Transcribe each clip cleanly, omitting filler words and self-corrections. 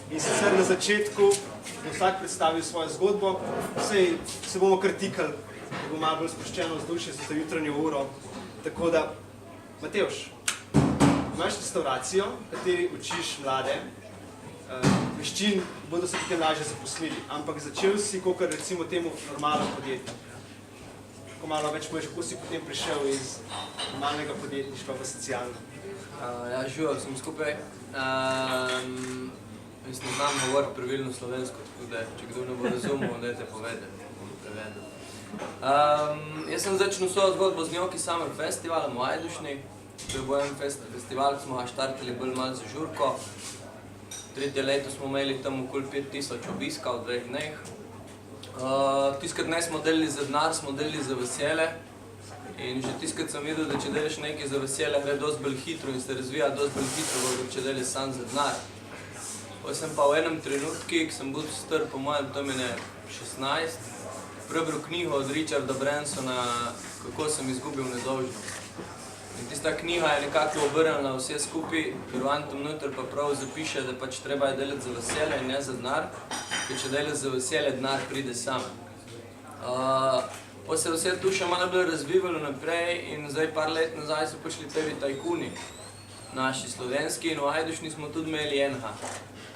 In sicer na začetku bo vsak predstavil svojo zgodbo, se bomo kar tikali, da bo malo bolj sproščeno vzdušje za jutranjo uro. Tako da, Matevž, imaš restauracijo, v kateri učiš mlade, veščin bodo se potem lažje zaposlili, ampak začel si, kakor recimo temu normalno podjetje. Tako malo več poveš, kako si potem prišel iz normalnega podjetništva v socialno. Ja, živel sem skupaj. Jaz ne znam govoriti pravilno slovensko, tako da, če kdo ne bo razumel, dajte povedati, bom prevedel. Jaz sem začel svojo zgodbo z Gnjoki Summer Festivalom v Ajdušni. To je bil en festival, smo ga štartali bolj malo za žurko. Tretje leto smo imeli tam okoli 5000 obiska v 2 dneh. Tiskrat ne smo delili za denar, smo delili za vesele. In že tiskrat sem videl, da če deliš nekaj za vesele, gre dosti bolj hitro in se razvija dosti bolj hitro, kot če deliš sam za denar. Potem sem pa v enem trenutku, ki sem bil star, po mojem, tam je 16, prebral knjigo od Richarda Bransona, Kako sem izgubil nedolžnost. In tista knjiga je nekako obrnila vse skupaj, ker v tam noter pa prav zapiše, da pač treba je delati za vesele in ne za denar, ker če delaš za vesele, denar pride sam. Pa se vse tu še malo bolj razvivalo naprej in zdaj par let nazaj so prišli prvi tajkuni, naši slovenski, in v Ajdušni smo tudi imeli enega,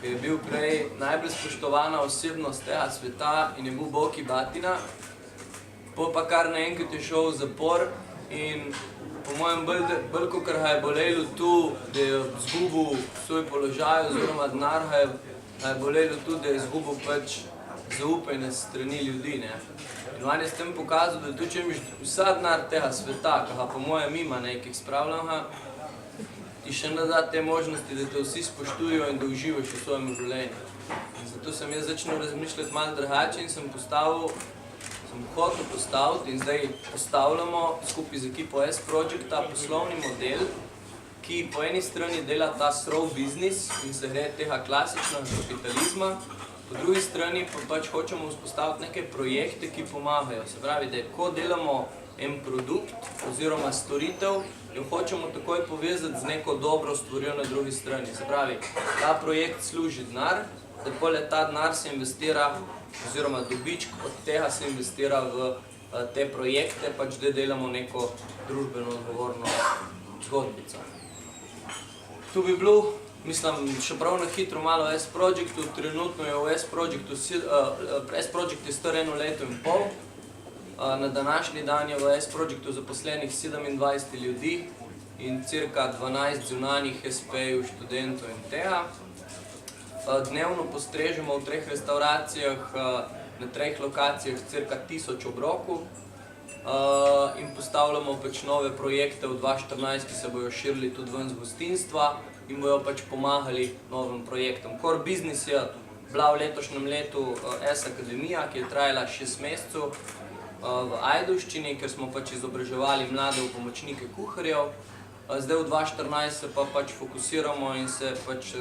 ki je bil prej najbolj spoštovana osebnost tega sveta in je bil Boki Batina, pa kar naenkrat je šel v zapor in po mojem bolj kakor ga je bolelo tu, da je izgubil svoj položaj oziroma denar, ga je bolelo tu, da je izgubil pač zaupanje strani ljudi. In on je s tem pokazal, da tudi če imaš vsa denar tega sveta, ki ga po mojem ima nekih spravljanja, ti še ne da te možnosti, da te vsi spoštujo in da uživaš v svojem življenju. In zato sem jaz začel razmišljati malo drugače in sem hotel postaviti in zdaj postavljamo skupaj z ekipo S-Projecta poslovni model, ki po eni strani dela ta surov biznis in se gre tega klasičnega kapitalizma, po drugi strani pa pač hočemo vzpostaviti neke projekte, ki pomagajo. Se pravi, da ko delamo en produkt oziroma storitev, jo hočemo takoj povezati z neko dobro stvarjo na drugi strani. Se pravi, ta projekt služi denar, da poleg ta denar se investira oziroma dobiček od tega se investira v te projekte, pač da delamo neko družbeno odgovorno zgodbico. Tu bi bilo, mislim, še prav na hitro malo v S-Projectu, trenutno je v S-Projectu, S-Project je star 1 leto in pol, na današnji dan je v S-Projectu zaposlenih 27 ljudi in cirka 12 zunanjih SP-jev, študentov in tega. Dnevno postrežemo v 3 restauracijah, na 3 lokacijah cirka 1000 obrokov in postavljamo pač nove projekte v 2014, ki se bojo širili tudi ven z gostinstva in bojo pač pomagali novim projektom. Core business je bila v letošnjem letu S-Akademija, ki je trajala 6 mesecev v Ajduščini, ker smo pač izobraževali mlade v pomočnike kuharjev. Zdaj v 2014 se pa pač fokusiramo in se pač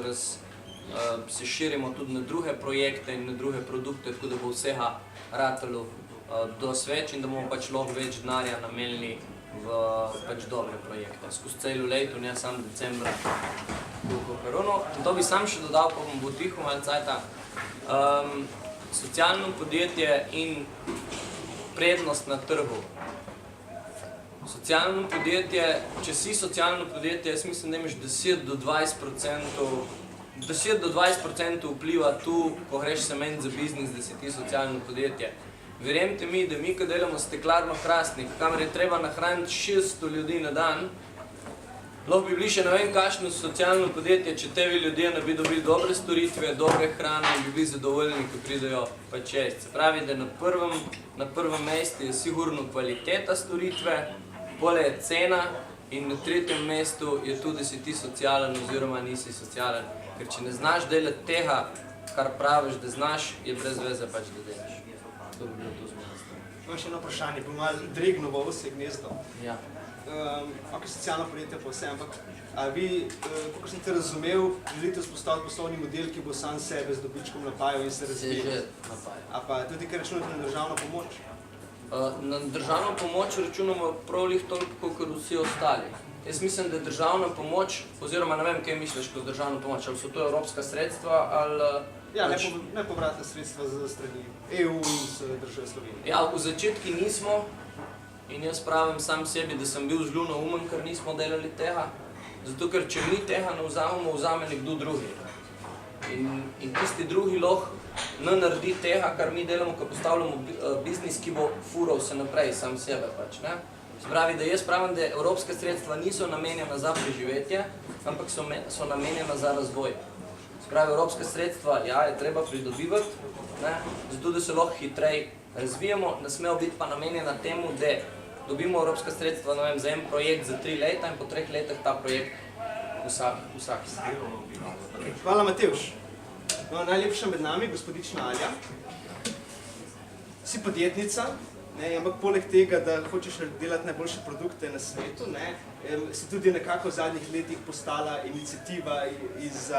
se širimo tudi na druge projekte in na druge produkte, tako da bo vsega ratalo dosti več in da bomo pač lahko več denarja namenili v pač dobre projekte. Skozi celo leto, ne samo decembra. To bi sam še dodal, pa bom bo tiho malo cajta. Socialno podjetje in prednost na trgu. Socialno podjetje, če si socialno podjetje, jaz mislim, da imaš 10 do 20% vpliva tu, ko greš semen za biznis, da si ti socialno podjetje. Verjemite mi, da mi, ko delamo steklarno Hrastnik, kamor je treba nahraniti 600 ljudi na dan, lahko bi bili še ne vem kakšno socialno podjetje, če tevi ljudje ne bi dobili dobre storitve, dobre hrane in bi bili zadovoljni, ko pridejo pač jesti. Se pravi, da na prvem mestu je sigurno kvaliteta storitve, bolje je cena in na 3. mestu je tudi, da si ti socialen oziroma nisi socialen. Ker če ne znaš delati tega, kar praviš, da znaš, je brez veze pač, da delaš. To bi bilo to z moje strani. Imam še eno vprašanje, bo malo dregno v vse gnezdo. Ja. Ok, socialno podjetje pa vse, ampak a vi, kako sem te razumel, želite vzpostaviti poslovni model, ki bo sam sebe z dobičkom napajal in se razvijal? Se že napaja. A pa tudi, ker računate na državno pomoč? Na državno pomoč računamo prav lih toliko, kot vsi ostali. Jaz mislim, da je državna pomoč, oziroma ne vem, kaj misliš kot državna pomoč, ali so to evropska sredstva, ali... Ja, nepovratna sredstva za strani EU in z države Slovenije. Ja, v začetki nismo in jaz pravim sam sebi, da sem bil zelo naumen, ker nismo delali tega. Zato, ker če mi tega ne vzamemo, vzame nekdo drugi. In tisti drugi lahko ne naredi tega, kar mi delamo, ko postavljamo biznis, ki bo fural se naprej, sam sebe pač, ne. Se pravi, da jaz pravim, da evropske sredstva niso namenjena za preživetje, ampak so namenjena za razvoj. Se pravi, evropske sredstva, ja, je treba pridobivati, ne, zato da se lahko hitreje razvijamo, ne smejo biti pa namenjena temu, da dobimo evropska sredstva, ne vem, za en projekt za 3 leta in po 3 letih ta projekt vsak. Hvala, Matevž. No, najlepša med nami, gospodična Alja. Si podjetnica, ne, ampak poleg tega, da hočeš delati najboljše produkte na svetu, ne, si tudi nekako v zadnjih letih postala iniciativa iz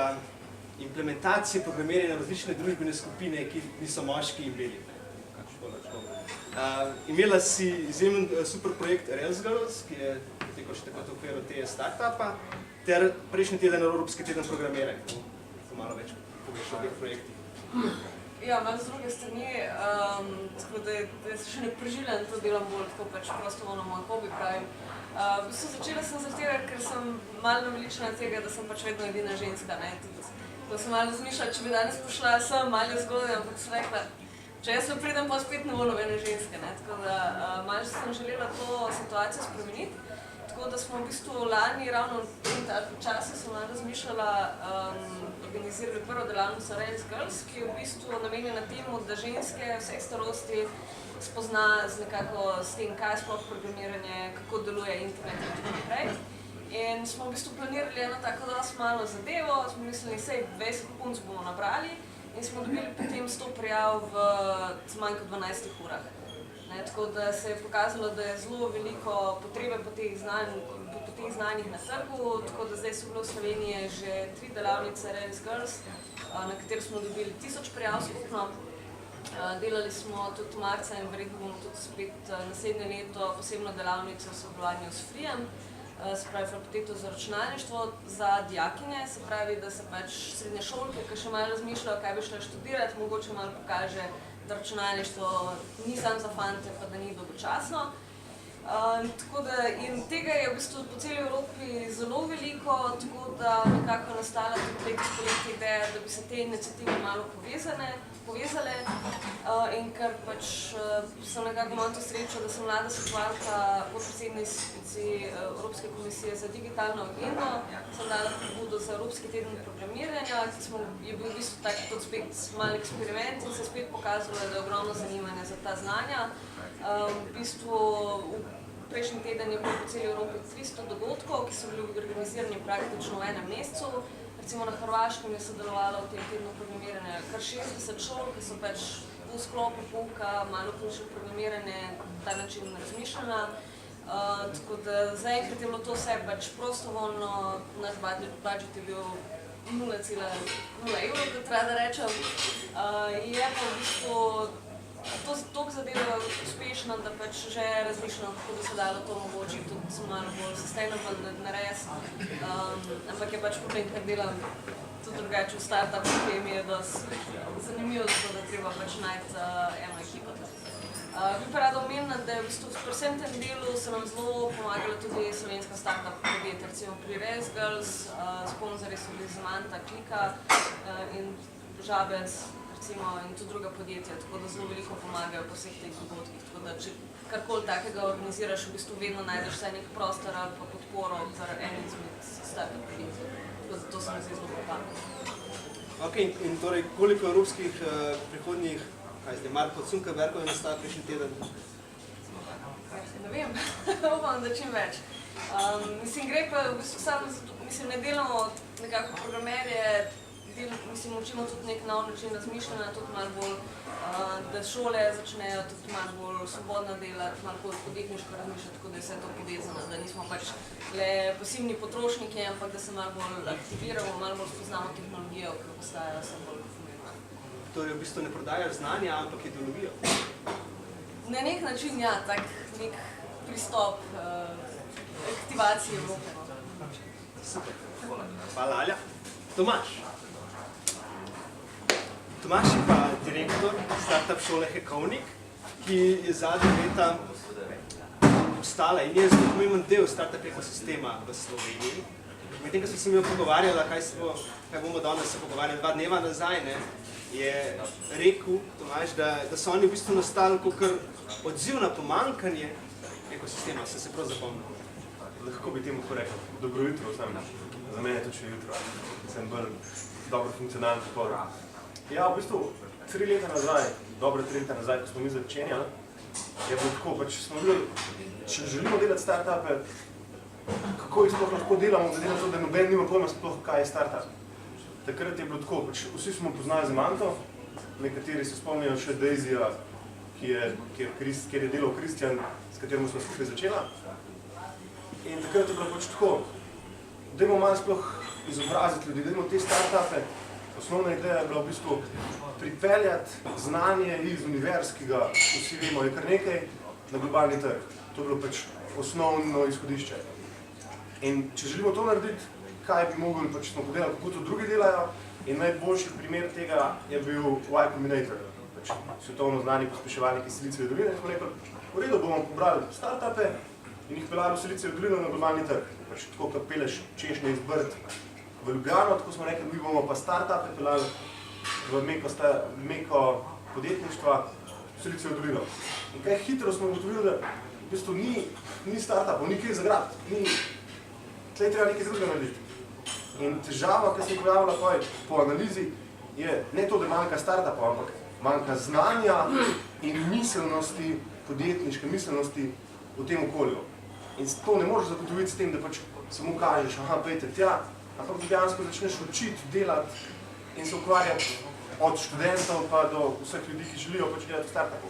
implementacije programiranja na različne družbene skupine, ki niso moški in beli. Imela si izjemen super projekt Rails Girls, ki je potekal še tako v okviru te startupa, ter prejšnji teden Evropski teden programiranja. To malo več poveš o teh projektih. Ja, malo z druge strani, tako da se še ne preživljam, to delam bolj tako pač prostovoljno moj hobi, pravim. V bistvu začela sem zaradi tega, ker sem malo naveličena tega, da sem pač vedno edina ženska, ne. Ko sem malo razmišljala, če bi danes prišla sem malo zgodaj, ampak sem rekla, če jaz pridem, pa spet ne bo nobene ženske, ne. Tako da malo sem želela to situacijo spremeniti. Tako da smo v bistvu lani, ravno v tem času, sem malo razmišljala, organizirali prvo delavnico Rails Girls, ki je v bistvu namenjena temu, da ženske vseh starosti spozna z tem, kaj je sploh programiranje, kako deluje internet in tako naprej. In smo v bistvu planirali eno tako dosti malo zadevo, smo mislili, sej 20 punc bomo nabrali in smo dobili potem 100 prijav v manj kot 12 urah. Tako da se je pokazalo, da je zelo veliko potrebe po teh znanjih na trgu, tako da zdaj so bile v Sloveniji že 3 delavnice Rails Girls, na kateri smo dobili 1000 prijav skupno. Delali smo tudi marca in verjetno bomo tudi spet naslednje leto posebno delavnico v sodelovanju s Freejem, se pravi fakulteto za računalništvo za dijakinje, se pravi, da se pač srednješolke, ki še malo razmišljajo, kaj bi šle študirati, mogoče malo pokaže, da računalništvo ni samo za fante, pa da ni dolgočasno. In tega je v bistvu po celi Evropi zelo veliko, tako da nekako nastala tudi letos poleti ideja, da bi se te iniciative malo povezale. In ker pač sem nekako imela to srečo, da sem mlada svetovalka podpredsednici Evropske komisije za digitalno agendo, sem dala pobudo za Evropski teden programiranja, ki je bil v bistvu tak tudi spet mal eksperiment in se spet pokazalo, da je ogromno zanimanja za ta znanja. V bistvu prejšnji teden je bilo po celi Evropi 300 dogodkov, ki so bili organizirani praktično v enem mesecu. Recimo na Hrvaškem je sodelovalo v tem tednu programiranja kar 60 šol, ki so pač v sklopu pouka malo vključili programiranje, na ta način razmišljanja. Tako da zaenkrat je bilo to vse pač prostovoljno, naš budžet je bil 0,0 evrov, kot rada rečem. Je pa v bistvu toliko zadeva uspešno, da pač že razmišljam, kako bi se dalo to omogočiti, tudi malo bolj sustainable narediti. Ampak je pač potem, ker delam tudi drugače v startupu, ki mi je dosti zanimivo, zato da treba pač najti eno ekipo. Bi pa rada omenila, da je v bistvu pri vsem tem delu se nam zelo pomagala tudi slovenska startup podjetja, recimo pri Rails Girls, sponzorji so bili Zamanta, Klika in Žabec, in tudi druga podjetja, tako da zelo veliko pomagajo po vseh teh dogodkih. Tako da, če karkoli takega organiziraš, v bistvu vedno najdeš vsaj nek prostor ali pa podporo za eno izmed startup podjetij. Tako da to se mi zdi zelo pomembno. Ok, in torej koliko evropskih prihodnjih, kaj zdaj, Marko Zuckerbergov je nastal prejšnji teden? Ne vem, upam, da čim več. Gre pa v bistvu samo, ne delamo nekako programerje, učimo tudi nek nov način razmišljanja, tudi malo bolj, da šole začnejo tudi malo bolj svobodno delati, malo bolj podjetniško razmišljati, tako da je vse to povezano, da nismo pač le pasivni potrošniki, ampak da se malo bolj aktiviramo, malo bolj spoznamo tehnologijo, ki postaja vse bolj pomembna. Torej v bistvu ne prodajaš znanja, ampak ideologijo? Na nek način, ja, tak nek pristop. aktivacije Evrope. Super. Hvala, Alja. Tomaž. Tomaž je pa direktor startup šole Hekovnik, ki je zadnja leta postala in je zelo pomemben del startup ekosistema v Sloveniji. Medtem, ko smo se mi pogovarjali, kaj bomo danes se pogovarjali 2 dneva nazaj, je rekel Tomaž, da so oni v bistvu nastali kakor odziv na pomanjkanje ekosistema. Se prav zapomnil? Lahko bi temu rekel. Dobro jutro vsem. Za mene je tudi še jutro. Sem bolj dobro funkcionalen popoldan. Ja, v bistvu 3 leta nazaj, dobre 3 leta nazaj, ko smo mi začenjali, je bilo tako, pač smo videli, če želimo delati startupe, kako jih sploh lahko delamo, glede na to, da noben nima pojma sploh, kaj je startup. Takrat je bilo tako, pač vsi smo poznali Zemanto, nekateri se spomnijo še Daisyja, kjer je delal Kristjan, s katerim smo skupaj začela. In takrat je bilo pač tako, dajmo malo sploh izobraziti ljudi, dajmo te startupe. Osnovna ideja je bila v bistvu pripeljati znanje iz univerz, ki ga vsi vemo, je kar nekaj, na globalni trg. To je bilo pač osnovno izhodišče. In če želimo to narediti, kaj bi mogli, pač smo podelali, kako to drugi delajo, in najboljši primer tega je bil Y Combinator, pač svetovno znani pospeševalniki Silicijeve doline. In smo rekli, v redu, bomo pobrali startupe in jih peljali v Silicijevo dolino na globalni trg. Pač tako, kot peleš češnje iz Brd v Ljubljano, tako smo rekli, mi bomo pa startupe peljali v meko podjetništva v Silicijevo dolino. In kaj hitro smo ugotovili, da v bistvu ni startupov, ni kaj zagrabiti, tlej treba nekaj drugega narediti. In težava, ki se je pojavila po analizi, je ne to, da manjka startupov, ampak manjka znanja in miselnosti, podjetniške miselnosti v tem okolju. In to ne moreš zagotoviti s tem, da pač samo kažeš, aha, pejte tja, ampak dejansko začneš učiti, delati in se ukvarjati od študentov pa do vseh ljudi, ki želijo pač delati v startupu.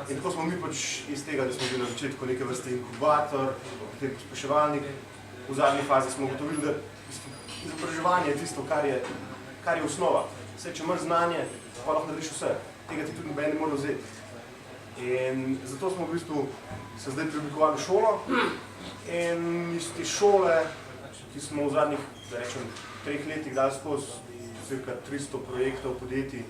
In tako smo mi pač iz tega, da smo bili na začetku neke vrste inkubator, potem pospeševalnik, v zadnji fazi smo ugotovili, da izobraževanje je tisto, kar je osnova. Vse, če imaš znanje, pa lahko narediš vse. Tega ti tudi noben ne more vzeti. In zato smo v bistvu se zdaj preoblikovali šolo in iz te šole, ki smo v zadnjih, da rečem, 3 letih dali skozi cirka 300 projektov, podjetij,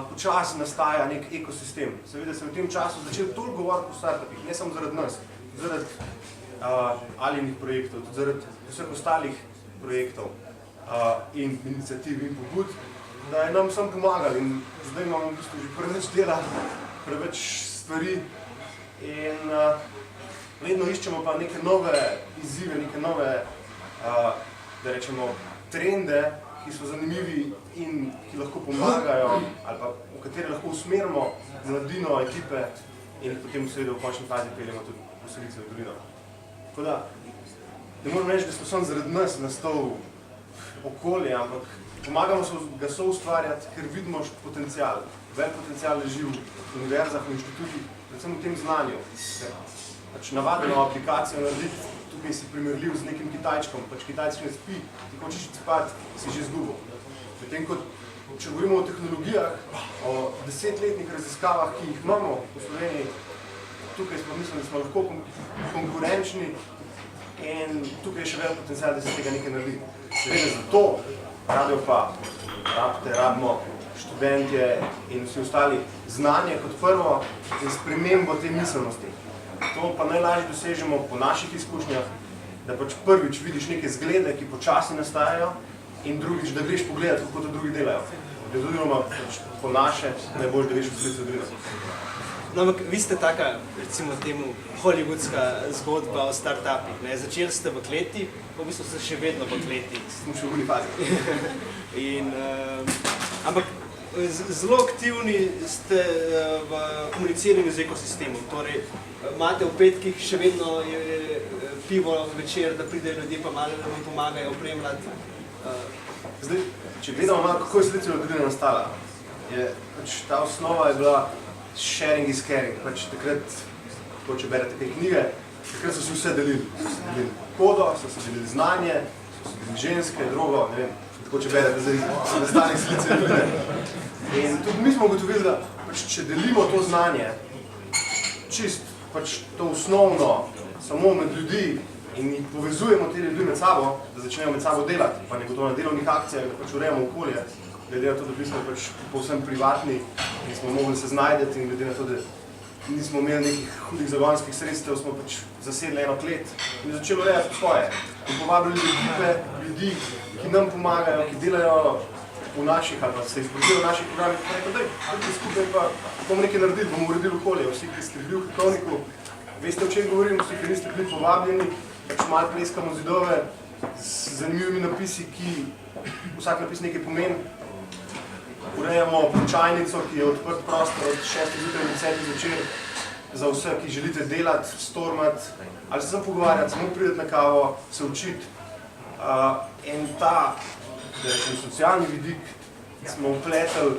počasi nastaja nek ekosistem. Seveda se v tem času začeli toliko govoriti o startupih, ne samo zaradi nas, zaradi Aljinih projektov, tudi zaradi vseh ostalih projektov in iniciativ in pobud, da je nam sem pomagali in zdaj imamo v bistvu že preveč dela, preveč stvari in vedno iščemo pa neke nove izzive, neke nove, da rečemo, trende, ki so zanimivi in ki lahko pomagajo ali pa v katere lahko usmerimo mladino, ekipe in jih potem seveda v končni fazi peljemo tudi v Silicijevo dolino. Tako da, ne moram reči, da smo samo zaradi nas nastal okolje, ampak pomagamo ga soustvarjati, ker vidimo potencial. Velik potencial leži v univerzah, v inštitutih, predvsem v tem znanju. Pač navadno aplikacijo narediti, tukaj si primerljiv z nekim Kitajčkom, pač Kitajček ne spi, ti hočeš cipati, si že izgubil. Medtem kot, če govorimo o tehnologijah, o 10-letnih raziskavah, ki jih imamo v Sloveniji, tukaj smo mislili, da smo lahko konkurenčni in tukaj je še velik potencial, da se tega nekaj naredi. Seveda zato rabijo pa rabimo študentje in vsi ostali znanje kot prvo in spremembo te miselnosti. To pa najlažje dosežemo po naših izkušnjah, da pač prvič vidiš neke zglede, ki počasi nastajajo in drugič, da greš pogledati, kako to drugi delajo. Oziroma pač po naše najbolj, da greš v Silicijevo dolino. No, ampak vi ste taka, recimo temu, hollywoodska zgodba o startupih. Začeli ste v kleti, v bistvu ste še vedno v kleti. Smo še v uni fazi. Ampak zelo aktivni ste v komuniciranju z ekosistemom. Torej, imate v petkih še vedno pivo večer, da pridejo ljudje pa malo nam pomagajo opremljati. Zdaj, če gledamo malo, kako je Silicijevo dolina nastala, pač ta osnova je bila sharing is caring. Pač takrat, če berete te knjige, takrat so si vse delili. So si delili kodo, so si delili znanje, so si delili ženske, drogo, ne vem, tako če berete zdaj nastanek Silicijevo doline. In tudi mi smo ugotovili, da pač, če delimo to znanje, čist pač to osnovno samo med ljudi in jih povezujemo te ljudi med sabo, da začnejo med sabo delati, pa ne gotovo na delovnih akcijah, da pač urejamo okolje, glede na to, da smo pač povsem privatni in smo mogli se znajdeti in glede na to, da nismo imeli nekih hudih zagonskih sredstev, smo pač zasedli eno klet in začeli urejati svoje. In povabili ekipe, ljudi, ki nam pomagajo, ki delajo v naših ali pa se izbružijo v naših programih, pa rekel, daj skupaj pa bomo nekaj naredili, bomo uredili okolje. Vsi, ki ste bili v Hekovniku, veste, o čem govorim, vsi, ki niste bili povabljeni, pač malo pleskamo zidove z zanimivimi napisi, ki vsak napis nekaj pomeni. Urejamo pločajnico, ki je odprt prostor od 6. zjutraj do 10. zvečer za vse, ki želite delati, stormati ali se samo pogovarjati, samo priti na kavo, se učiti. In ta, da rečem, socialni vidik smo vpletali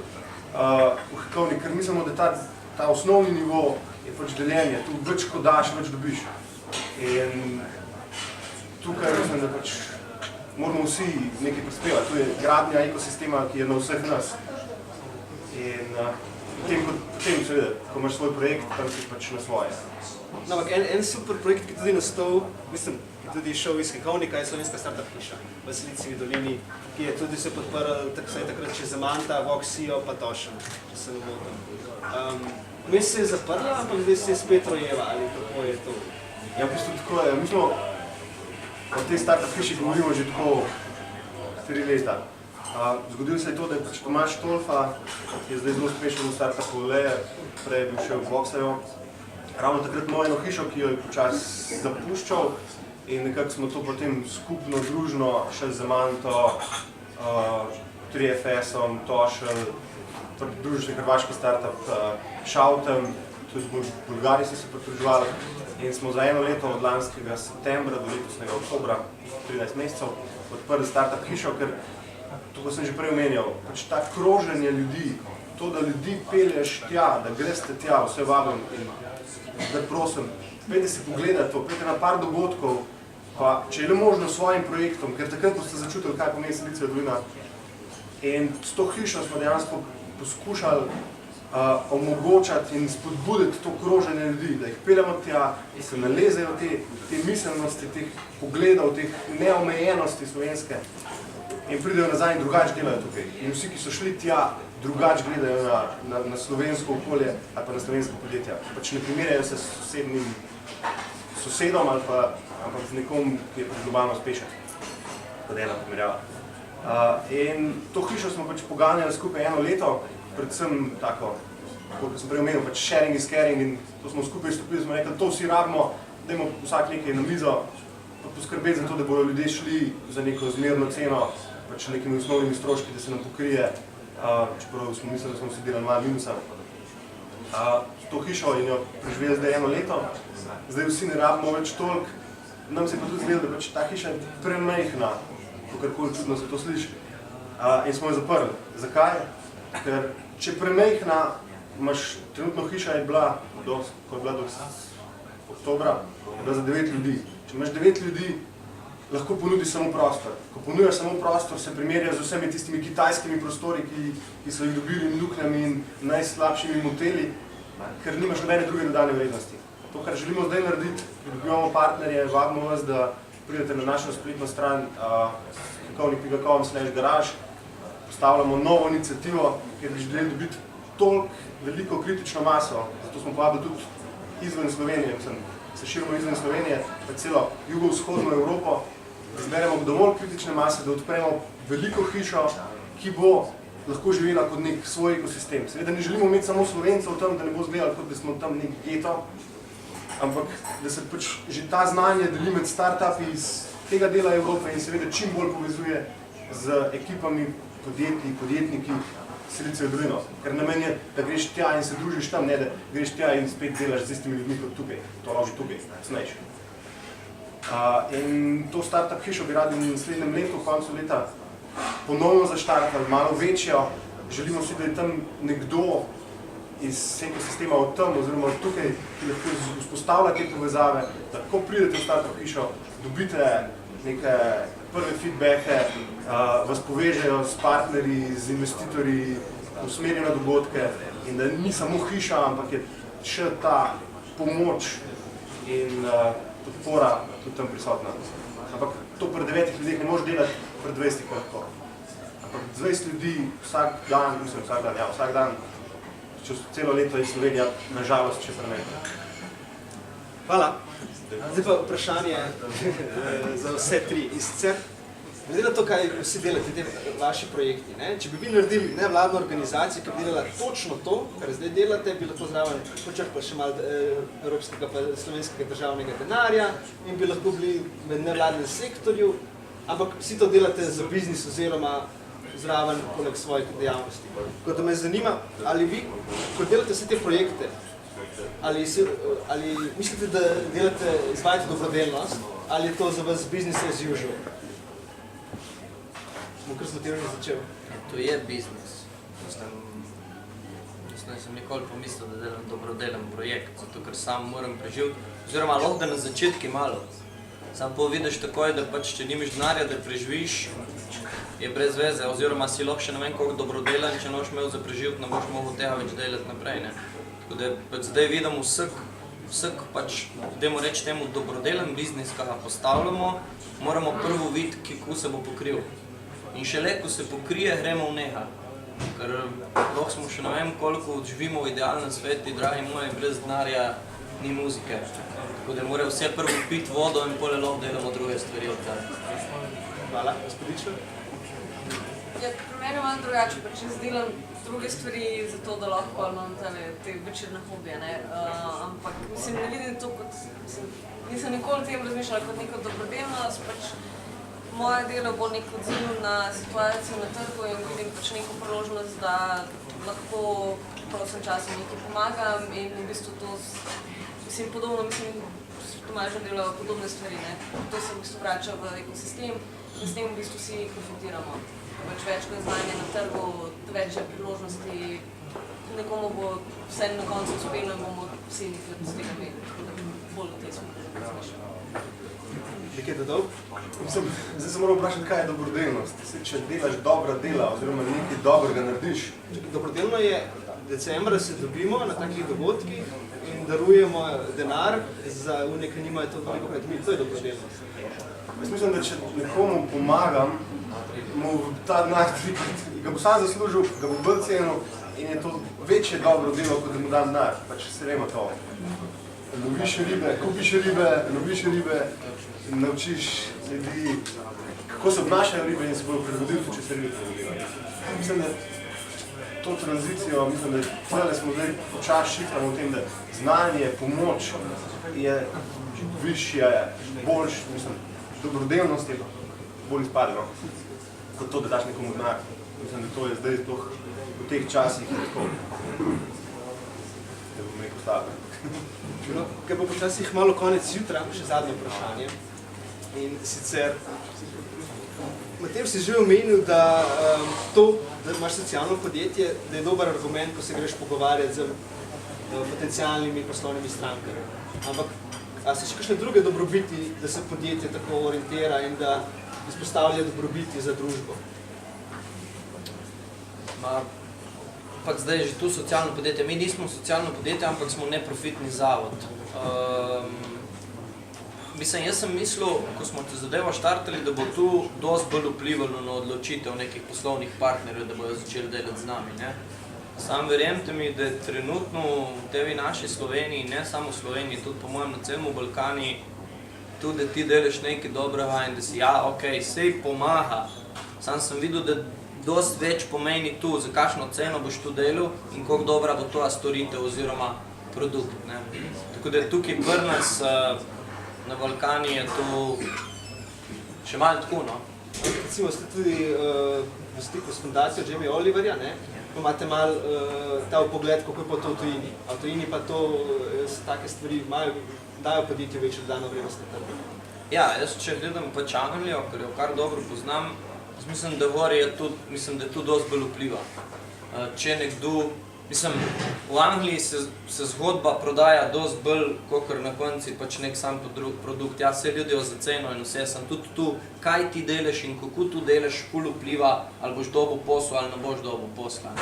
v Hekovnik, ker mislimo, da ta osnovni nivo je pač deljenje, tu več ko daš, več dobiš. In tukaj mislim, da pač moramo vsi nekaj prispevati. To je gradnja ekosistema, ki je na vseh nas. In potem seveda, ko imaš svoj projekt, tam si pač na svoje. No, ampak en super projekt, ki tudi nastal, mislim, ki tudi šel iz Hekovnika, je Slovenska startup hiša v Silicijevi dolini, ki je tudi se podprl takrat še Zamanta, Voxijo pa Tošem, če se ne motim. Vmes se je zaprla, ampak zdaj se je spet rojeva, ali kako je to? Ja, v bistvu tako je. Mi smo o tej startup hiši govorimo že tako 4 leta. Zgodilo se je to, da je pač Tomaž Štolfa, ki je zdaj zelo uspešen v startupu Leje, prej je bil še v Voxejo, ravno takrat imel eno hišo, ki jo je počasi zapuščal in nekako smo to potem skupno, družno, še z Zamanto, 3FS-om, Tošel, družični hrvaški startup Šautem, tudi Bulgari so se pridruževali in smo za eno leto od lanskega septembra do letosnega oktobra, 13 mesecev, odprli startup hišo, ker to, ko sem že prej omenjal, pač ta kroženje ljudi, to, da ljudi pelješ tja, da greste tja, vse vabim in da prosim, pejte si pogledati to, pejte na par dogodkov, pa če je le možno s svojim projektom, ker takrat boste začutili, kaj pomeni Silicijeva dolina. In s to hišo smo dejansko poskušali omogočati in spodbuditi to kroženje ljudi, da jih peljamo tja, da se nalezejo te miselnosti, teh pogledov, teh neomejenosti slovenske in pridejo nazaj in drugače delajo tukaj. In vsi, ki so šli tja, drugače gledajo na slovensko okolje ali pa na slovensko podjetja. Pač ne primerjajo se s sosedom ali pa z nekom, ki je globalno uspešen. Kot ena primerjava. In to hišo smo pač poganjali skupaj eno leto, predvsem tako, kot sem prej omenil, pač sharing is caring in to smo skupaj stopili, smo rekli, to vsi rabimo, dajmo vsak nekaj na mizo, pa poskrbeti za to, da bodo ljudje šli za neko zmerno ceno, pač nekimi osnovnimi stroški, da se nam pokrije, čeprav smo mislili, da smo si delali malo minusa. To hišo in jo preživeli zdaj eno leto, zdaj vsi ne rabimo več toliko, nam se je pa tudi zdelo, da pač ta hiša je premajhna, kakorkoli čudno se to sliši, in smo jo zaprli. Zakaj? Ker če premajhna, trenutno hiša je bila, ko je bila do oktobra, je bila za 9 ljudi. Če imaš 9 ljudi, lahko ponudi samo prostor. Ko ponujaš samo prostor, se primerja z vsemi tistimi kitajskimi prostori, ki so jih dobili in luknjami in najslabšimi moteli, ker nimaš nobene druge dodane vrednosti. To, kar želimo zdaj narediti, pridobivamo partnerje, vabimo vas, da pridete na našo spletno stran hekovnik.com/garage, postavljamo novo inicijativo, ker bi želeli dobiti toliko veliko kritično maso, zato smo povabili tudi izven Slovenije, se širimo izven Slovenije, pa celo jugovzhodno Evropo, da zberemo dovolj kritične mase, da odpremo veliko hišo, ki bo lahko živela kot nek svoj ekosistem. Seveda ne želimo imeti samo Slovencev tam, da ne bo izgledalo, kot da smo tam nek geto, ampak da se pač že ta znanje deli med startupi iz tega dela Evrope in seveda čim bolj povezuje z ekipami, podjetniki Silicijeve doline. Ker namen je, da greš tja in se družiš tam, ne da greš tja in spet delaš z istimi ljudmi kot tukaj. To loži tukaj, snajš. In to startup hišo bi radi v naslednjem letu, v koncu leta, ponovno zaštartali, malo večjo. Želimo si, da je tam nekdo iz ekosistema od tam, oziroma od tukaj, ki lahko vzpostavlja te povezave, da ko pridete v startup hišo, dobite neke prve feedbacke, vas povežejo s partnerji, z investitorji, usmerjajo na dogodke in da ni samo hiša, ampak je še ta pomoč in podpora tudi tam prisotna. Ampak to pri 9 ljudeh ne moreš delati pri 20 lahko. Ampak 20 ljudi vsak dan, čez celo leto je Slovenija, nažalost, še premeta. Hvala. Zdaj pa vprašanje za vse tri. In sicer, glede na to, kaj vsi delate, te vaši projekti, če bi vi naredili nevladno organizacijo, ki bi delala točno to, kar zdaj delate, bi lahko zraven počrpali še malo evropskega pa slovenskega državnega denarja in bi lahko bili med nevladnem sektorju, ampak vsi to delate za biznis oziroma zraven poleg svojih dejavnosti. Tako da me zanima, ali vi, ko delate vse te projekte, ali mislite, da izvajate dobrodelnost, ali je to za vas business as usual? Kar smo ti začel. To je biznis. Nisem nikoli pomislil, da delam dobrodelen projekt, zato ker sam moram preživeti, oziroma lahko da na začetki malo. Sam pa vidiš takoj, da pač, če nimaš denarja, da preživiš, je brez veze, oziroma si lahko še ne vem koliko dobrodelen, če ne boš imel za preživeti, ne boš mogel tega več delati naprej. Tako da pač zdaj vidim vsak pač, dajmo reči temu dobrodelen biznis, ki ga postavljamo, moramo prvo videti, kako se bo pokril. In šele, ko se pokrije, gremo v neha. Ker lahko smo še ne vem koliko živimo v idealnem svetu, dragi moji, brez denarja ni muzike. Tako da mora vse prvo piti vodo in pole lahko delamo druge stvari od tega. Hvala, gospodičo. Ja, pri meni je malo drugače, pač jaz delam druge stvari zato, da lahko imam te večerne hobije, ampak mislim, ne vidim to kot, nisem nikoli o tem razmišljala kot neko dobrodelnost, pač moje delo bo nek odziv na situacijo na trgu in vidim pač neko priložnost, da lahko v prostem času nekaj pomagam in v bistvu to, mislim, podobno, Tomažem delajo podobne stvari, to se v bistvu vrača v ekosistem in s tem v bistvu vsi profitiramo. Več kot znanje na trgu, več je priložnosti, nekomu bo vse na koncu uspelo in bomo vsi nekaj z tega imeli, bolj v tej smeri razmišljamo. Nekaj dodal? Zdaj se moram vprašati, kaj je dobrodelnost. Če delaš dobra dela oziroma nekaj dobrega narediš. Dobrodelno je, decembra se dobimo na takih dogodkih in darujemo denar za une, ki nimajo to veliko krat mi. To je dobrodelnost. Jaz mislim, da če nekomu pomagam, mu ta denar ga bo sam zaslužil, ga bo bolj cenil in je to večje dobro delo, kot da mu dam denar. Pač se vemo to. Loviš ribe, kupiš ribe, naučiš ljudi, kako se obnašajo ribe in se bodo prilagodili, če se ribe prilagodili. Mislim, da to tranzicijo, mislim, da tukaj smo zdaj počas šiftamo v tem, da znanje, pomoč je višje, boljš, mislim, dobrodelnost je bolj izpadeno, kot to, da daš nekomu denar. Mislim, da to je zdaj sploh v teh časih tako, da bom rekel stavljeno. Ker bo počasih malo konec jutra, še zadnje vprašanje. In sicer, Matej si že omenil, da to, da imaš socialno podjetje, da je dober argument, ko se greš pogovarjati z potencialnimi poslovnimi strankami. Ampak, a so še kakšne druge dobrobiti, da se podjetje tako orientira in da izpostavlja dobrobiti za družbo? Ampak zdaj je že tu socialno podjetje. Mi nismo socialno podjetje, ampak smo neprofitni zavod. Jaz sem mislil, ko smo te zadevo štartali, da bo tu dosti bolj vplivalo na odločitev nekih poslovnih partnerjev, da bojo začeli delati z nami. Sam verjemte mi, da je trenutno v tej naši Sloveniji, ne samo v Sloveniji, tudi po mojem na celem Balkani, tudi da ti delaš nekaj dobrega in da si, sej pomaga. Sam sem videl, da dosti več pomeni tu, za kakšno ceno boš tu delal in koliko dobra bo tvoja storitev oziroma produkt. Tako da tukaj pri nas na Balkani je to še malo tako, no. Recimo ste tudi v stiku s fundacijo Jamie Oliverja, pa imate malo ta vpogled, kako je pa to v tujini. A v tujini pa to, take stvari dajo podjetju večjo dodano vrednost na trgu. Ja, jaz če gledam pač Anglijo, ker jo kar dobro poznam, mislim, da gori je tudi, mislim, da tu dosti bolj vpliva. Če nekdo, mislim, v Angliji se zgodba prodaja dosti bolj, kakor na konci pač nek sam produkt. Ja, vse ljudje za ceno in vse, sem tudi tu, kaj ti delaš in kako tu delaš, ful vpliva, ali boš dobil posel ali ne boš dobil posla.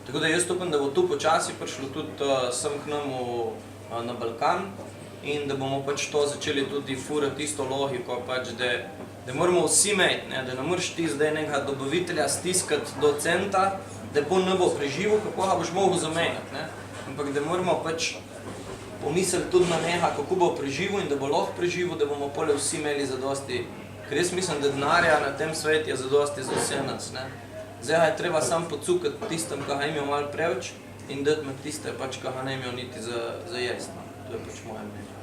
Tako da jaz upam, da bo tu počasi prišlo tudi sem k nam na Balkan in da bomo pač to začeli tudi furati isto logiko, pač, da moramo vsi imeti, da ne moreš ti zdaj nekega dobavitelja stiskati do centa, da ne bo preživel, kako ga boš mogel zamenjati. Ne? Ampak da moramo pač pomisliti tudi na neha, kako bo preživel in da bo lahko preživel, da bomo pole vsi imeli zadosti. Ker jaz mislim, da denarja na tem svetu je zadosti za vse nas. Ne? Zdaj je treba sam pocukati tistem, ki ga imajo malo preveč in dati med tiste, pač, ki ga ne imajo niti za jesti. To je pač moje mnenje.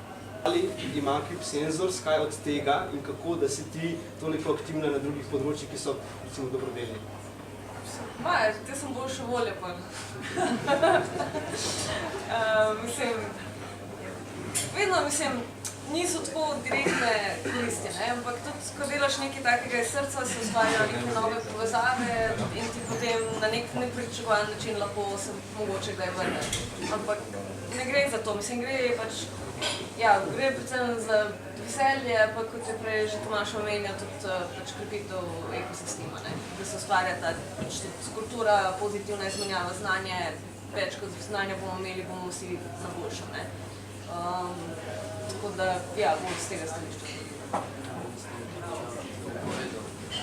Ali ima Krip Senzors kaj od tega in kako, da si ti toliko aktivna na drugih področjih, ki so recimo dobrodelni? Te sem boljše volje pa. Vedno niso tako direktne koristi, ampak tudi, ko delaš nekaj takega iz srca, se ustvarjajo neke nove povezave in ti potem na nek nepričakovan način lahko se mogoče kdaj vrne. Ampak ne gre za to, gre pač, gre predvsem za veselje, pa kot je prej že Tomaž omenjal, tudi pač krepitev ekosistema, da se ustvarja ta kultura, pozitivna izmenjava znanja, več kot znanja bomo imeli, bomo vsi na boljšem. Tako da, bolj z tega stališča.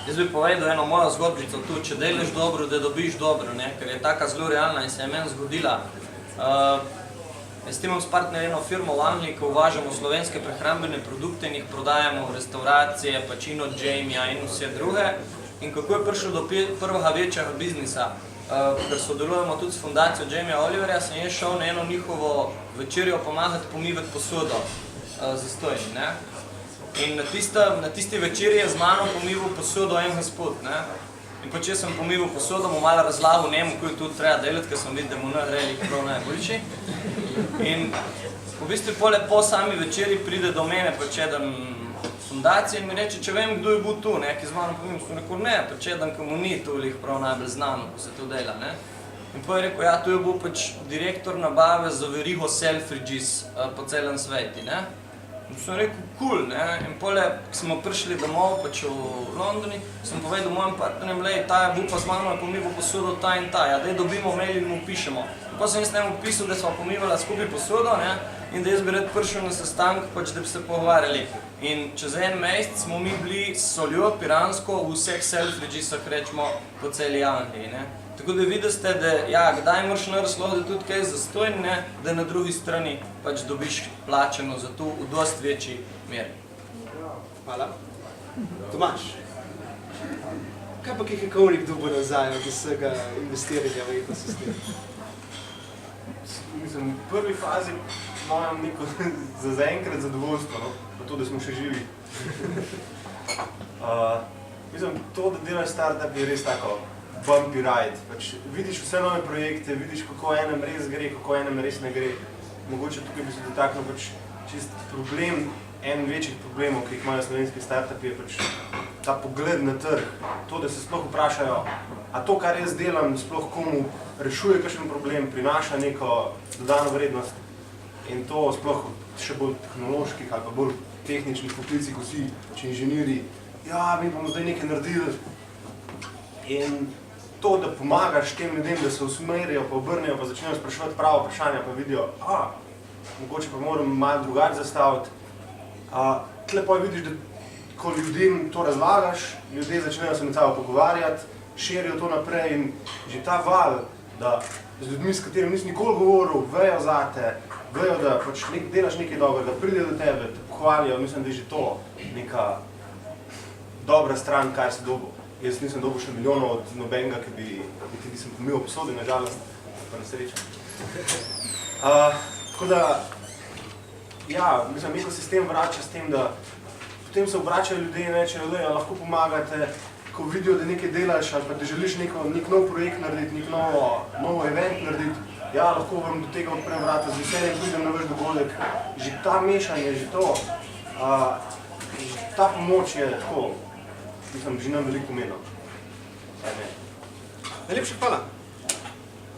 Jaz bi povedal eno mojo zgodbico tu, če delaš dobro, da dobiš dobro, ker je taka zelo realna in se je meni zgodila. Jaz imam s partnerjem eno firmo v Angliji, ko uvažamo slovenske prehrambene produkte in jih prodajamo v restauracije, Pacino, Jamija in vse druge. In kako je prišel do prvega večjega biznisa, ker sodelujemo tudi s fundacijo Jamija Oliverja, sem jaz šel na eno njihovo večerjo pomagati pomivati posodo zastojni. In na tisti večeri je z mano pomival posodo en gospod. In pač jaz sem pomival posodo, mu malo razlagal njemu, ko je tudi treba delati, ker sem videl, da mu ne gre prav najboljši. In v bistvu po sami večeri pride do mene pač eden fundacije in mi reče, če vem, kdo je bil tu, ki z mano pomival, sem rekel, ne, pač eden, ki mu ni tu prav najbolj znano, ko se to dela. In potem je rekel, tu je bil pač direktor nabave za verigo Selfridges po celem svetu. In sem rekel, cool, in potem, ko smo prišli domov, pač v Londoni, sem povedal mojim partnerjem, ta je bil pa z mano pomival posodo ta in ta, daj dobimo mail in mu pišemo. Potem sem jaz njemu pisal, da smo pomivala skupaj posodo in da jaz bi rad prišel na sestanek, pač da bi se pogovarjali. In čez en mesec smo mi bili s soljo piransko v vseh Selfridgesah, rečemo, po celi Angliji. Tako da vidite, da kdaj moraš narediti, da tudi kaj zastojn, da na drugi strani pač dobiš plačeno za to v dosti večji meri. Hvala. Tomaž, kaj pa Kekekovnik dobo nazaj od vsega investiranja v ekosistem? Mislim, v prvi fazi imam neko zaenkrat zadovoljstvo, pa to, da smo še živi. Mislim, to, da delaš startup je res tako bumpy ride. Vidiš vse nove projekte, vidiš, kako enem res gre, kako enem res ne gre. Mogoče tukaj bi se dotaknil čist problem, en večjih problemov, ki jih imajo slovenski startupi, je ta pogled na trg. To, da se sploh vprašajo, a to, kar jaz delam, sploh komu rešuje kakšen problem, prinaša neko dodano vrednost. In to sploh še bolj tehnoloških ali pa bolj tehničnih poklicih, ko si inženirji, mi bomo zdaj nekaj naredili. In to, da pomagaš tem ljudem, da se usmerijo, pa obrnejo, pa začnejo spraševati pravo vprašanja, pa vidijo, mogoče pa moram malo drugače zastaviti. Tle pa vidiš, da ko ljudem to razlagaš, ljudje začnejo se med sabo pogovarjati, širijo to naprej in že ta val, da z ljudmi, s katerim nisi nikoli govoril, vejo zate, vejo, da pač delaš nekaj dobrega, pridejo do tebe, te pohvalijo, mislim, da je že to neka dobra stran, kaj si dobil. Jaz nisem dobil še milijonov od nobenega, ki nisem pomival posode, nažalost, pa na srečo. Tako da, mislim, ekosistem vrača s tem, da potem se obračajo ljudje in rečejo, lahko pomagate, ko vidijo, da nekaj delaš ali pa da želiš nek nov projekt narediti, nek nov event narediti, lahko vam do tega odprem vrata, z veseljem pridem na vaš dogodek. Že ta mešanje, že to, ta pomoč je tako, mislim, že nam veliko pomenil. Najlepša hvala.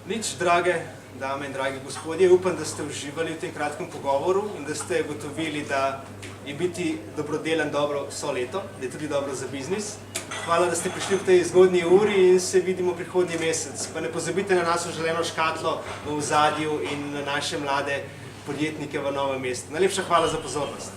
Nič, drage dame in dragi gospodje, upam, da ste uživali v tem kratkem pogovoru in da ste ugotovili, da je biti dobrodelen dobro vso leto, da je tudi dobro za biznis. Hvala, da ste prišli v tej zgodnji uri in se vidimo prihodnji mesec. Pa ne pozabite na našo želeno škatlo v ozadju in na naše mlade podjetnike v Novem mestu. Najlepša hvala za pozornost.